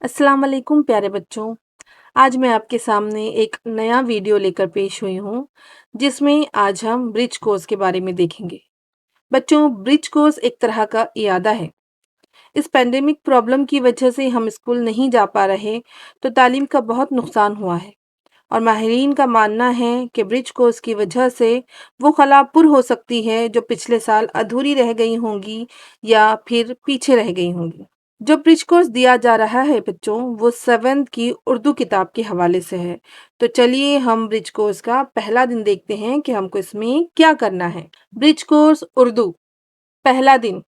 अस्सलाम वालेकुम प्यारे बच्चों। आज मैं आपके सामने एक नया वीडियो लेकर पेश हुई हूँ, जिसमें आज हम ब्रिज कोर्स के बारे में देखेंगे। बच्चों, ब्रिज कोर्स एक तरह का इयादा है। इस पैंडेमिक प्रॉब्लम की वजह से हम स्कूल नहीं जा पा रहे, तो तालीम का बहुत नुकसान हुआ है और माहिरीन का मानना है कि ब्रिज कोर्स की वजह से वो खला पुर हो सकती है जो पिछले साल अधूरी रह गई होंगी या फिर पीछे रह गई होंगी। जो ब्रिज कोर्स दिया जा रहा है बच्चों, वो 7th की उर्दू किताब के हवाले से है। तो चलिए हम ब्रिज कोर्स का पहला दिन देखते हैं कि हमको इसमें क्या करना है। ब्रिज कोर्स उर्दू, पहला दिन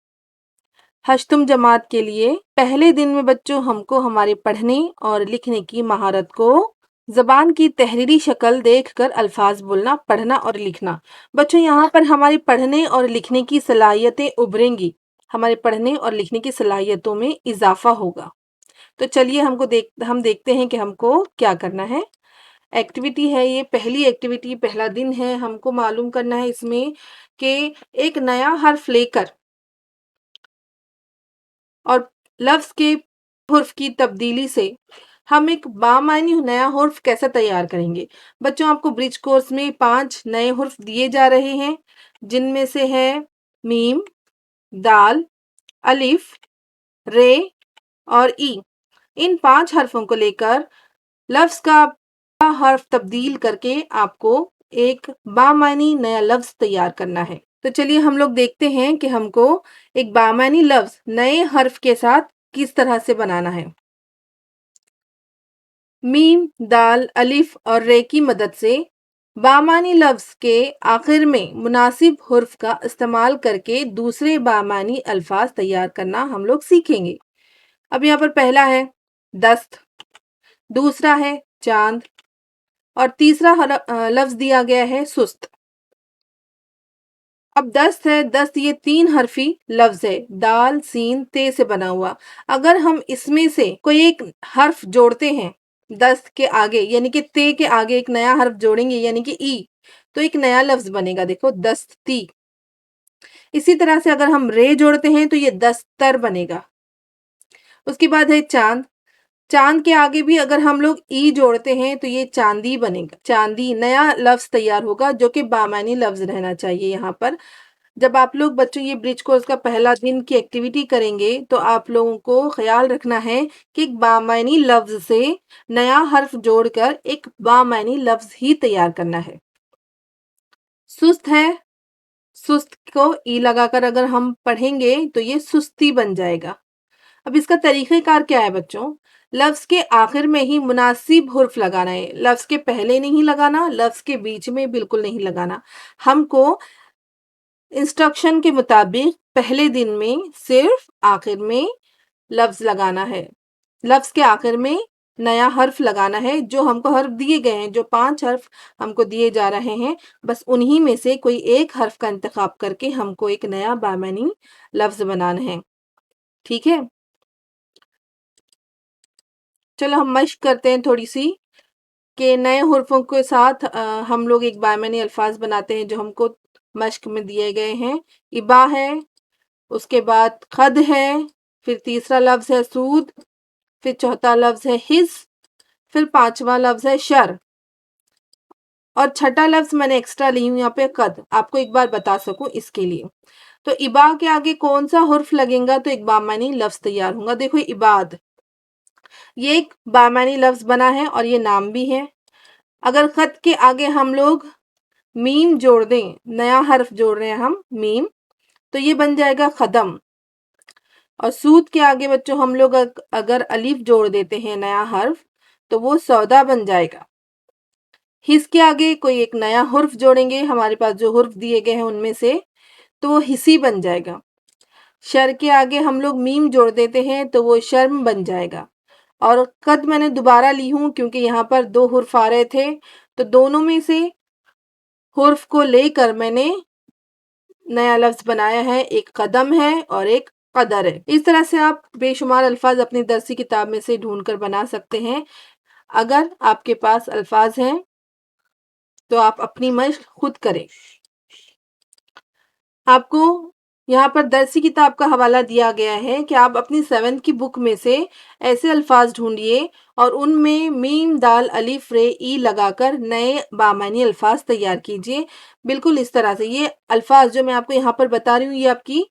हश्तुम जमात के लिए। पहले दिन में बच्चों हमको हमारे पढ़ने और लिखने की महारत को ज़बान की तहरीरी शक्ल देखकर अल्फाज बोलना, पढ़ना और लिखना। बच्चों, यहाँ पर हमारी पढ़ने और लिखने की सलाहियतें उभरेंगी, हमारे पढ़ने और लिखने की सलाहियतों में इजाफा होगा। तो चलिए हम देखते हैं कि हमको क्या करना है। एक्टिविटी है ये, पहली एक्टिविटी, पहला दिन है। हमको मालूम करना है इसमें कि एक नया हर्फ लेकर और लफ्ज़ के हुर्फ की तब्दीली से हम एक बामानी नया हुर्फ कैसे तैयार करेंगे। बच्चों, आपको ब्रिज कोर्स में 5 नए हुर्फ दिए जा रहे हैं, जिनमें से है मीम, दाल, अलिफ, रे और ई। इन 5 हर्फों को लेकर लफ्ज़ का हर्फ तब्दील करके आपको एक बामानी नया लफ्ज़ तैयार करना है। तो चलिए हम लोग देखते हैं कि हमको एक बामानी लफ्ज़ नए हर्फ के साथ किस तरह से बनाना है। मीम, दाल, अलिफ और रे की मदद से बामानी लफ्ज़ के आखिर में मुनासिब हुर्फ का इस्तेमाल करके दूसरे बामानी अल्फाज तैयार करना हम लोग सीखेंगे। अब यहाँ पर पहला है दस्त, दूसरा है चांद और तीसरा लफ्ज़ दिया गया है सुस्त। अब दस्त है, दस्त ये 3 हरफी लफ्ज़ है, दाल, सीन, ते से बना हुआ। अगर हम इसमें से कोई एक हर्फ जोड़ते हैं दस्त के आगे, यानी कि ते के आगे एक नया हर्फ जोड़ेंगे यानी कि ई, तो एक नया लफ्ज़ बनेगा, देखो दस्ती। इसी तरह से अगर हम रे जोड़ते हैं तो ये दस्तर बनेगा। उसके बाद है चांद, चांद के आगे भी अगर हम लोग ई जोड़ते हैं तो ये चांदी बनेगा, चांदी नया लफ्ज़ तैयार होगा जो कि बामानी लफ्ज़ रहना चाहिए यहाँ पर। जब आप लोग बच्चों ये ब्रिज कोर्स का पहला दिन की एक्टिविटी करेंगे तो आप लोगों को ख्याल रखना है कि एक बामानी लफ्ज़ से नया हर्फ जोड़कर एक बामानी लफ्ज़ ही तैयार करना है। सुस्त है, सुस्त को ई लगाकर अगर हम पढ़ेंगे तो ये सुस्ती बन जाएगा। अब इसका तरीक़ेकार क्या है बच्चों? लफ्ज़ के आखिर में ही मुनासिब हुर्फ लगाना है, लफ्ज़ के पहले नहीं लगाना, लफ्ज़ के बीच में बिल्कुल नहीं लगाना। हमको इंस्ट्रक्शन के मुताबिक पहले दिन में सिर्फ आखिर में लफ्ज़ लगाना है, लफ्ज़ के आखिर में नया हर्फ लगाना है। जो हमको हर्फ दिए गए हैं, जो 5 हर्फ हमको दिए जा रहे हैं, बस उन्हीं में से कोई एक हर्फ का इंतखाब करके हमको एक नया बामानी लफ्ज़ बनाना है, ठीक है? चलो हम मश्क करते हैं थोड़ी सी कि नए हुर्फों के साथ हम लोग एक बायमानी अल्फाज बनाते हैं जो हमको मश्क में दिए गए हैं। इबा है, उसके बाद खद है, फिर तीसरा लफ्ज़ है सूद, फिर चौथा लफ्ज़ है हिज, फिर पांचवा लफ्ज़ है शर और छठा लफ्ज़ मैंने एक्स्ट्रा ली हूँ यहाँ पे कद, आपको एक बार बता सकूं इसके लिए। तो इबा के आगे कौन सा हुर्फ लगेगा तो एक बामानी लफ्ज़ तैयार होगा। देखो इबाद, ये एक बामानी लफ्ज़ बना है और ये नाम भी है। अगर खत के आगे हम लोग मीम जोड़ दें, नया हर्फ जोड़ रहे हैं हम मीम, तो ये बन जाएगा खदम। और सूद के आगे बच्चों हम लोग अगर अलीफ जोड़ देते हैं नया हर्फ तो वो सौदा बन जाएगा। हिस के आगे कोई एक नया हुर्फ जोड़ेंगे, हमारे पास जो हुर्फ दिए गए हैं उनमें से, तो वो हिसी बन जाएगा। शर के आगे हम लोग मीम जोड़ देते हैं तो वो शर्म बन जाएगा। और कद मैंने दोबारा ली हूँ क्योंकि यहाँ पर 2 हुर्फ आ रहे थे, तो दोनों में से हुर्फ को लेकर मैंने नया लफ्ज़ बनाया है, एक कदम है और एक कदर है। इस तरह से आप बेशुमार अल्फाज अपनी दरसी किताब में से ढूंढकर बना सकते हैं। अगर आपके पास अल्फाज हैं تو آپ اپنی مشق خود کریں۔ آپ کو یہاں پر درسی کتاب کا حوالہ دیا گیا ہے کہ آپ اپنی 7 کی بک میں سے ایسے الفاظ ڈھونڈیے اور ان میں میم دال الف رے ای لگا کر نئے بامعنی الفاظ تیار کیجیے۔ بالکل اس طرح سے یہ الفاظ جو میں آپ کو یہاں پر بتا رہی ہوں یہ آپ کی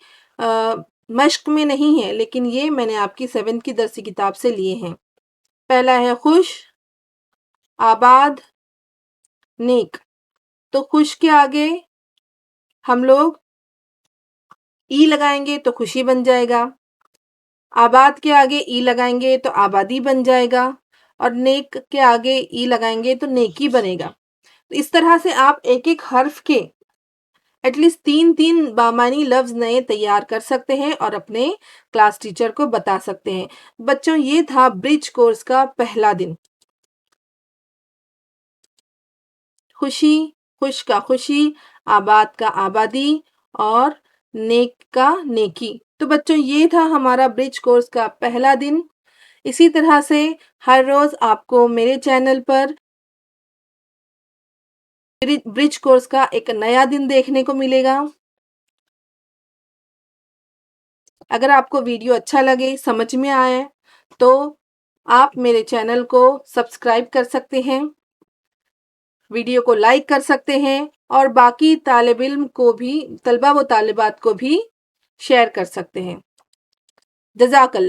مشق میں نہیں ہے، لیکن یہ میں نے آپ کی 7 کی درسی کتاب سے لیے ہیں۔ پہلا ہے خوش، آباد، نیک۔ تو خوش کے آگے ہم لوگ ای لگائیں گے تو خوشی بن جائے گا، آباد کے آگے ای لگائیں گے تو آبادی بن جائے گا، اور نیک کے آگے ای لگائیں گے تو نیکی بنے گا۔ اس طرح سے آپ ایک ایک حرف کے ایٹ لیسٹ 3 بامعنی لفظ نئے تیار کر سکتے ہیں اور اپنے کلاس ٹیچر کو بتا سکتے ہیں۔ بچوں یہ تھا برج کورس کا پہلا دن۔ خوشی، خوش کا خوشی، آباد کا آبادی اور نیک کا نیکی۔ تو بچوں یہ تھا ہمارا برج کورس کا پہلا دن۔ اسی طرح سے ہر روز آپ کو میرے چینل پر برج کورس کا ایک نیا دن دیکھنے کو ملے گا۔ اگر آپ کو ویڈیو اچھا لگے، سمجھ میں آئے تو آپ میرے چینل کو سبسکرائب کر سکتے ہیں، ویڈیو کو لائک کر سکتے ہیں اور باقی طالب علم کو بھی، طلبہ و طالبات کو بھی شیئر کر سکتے ہیں۔ جزاک اللہ۔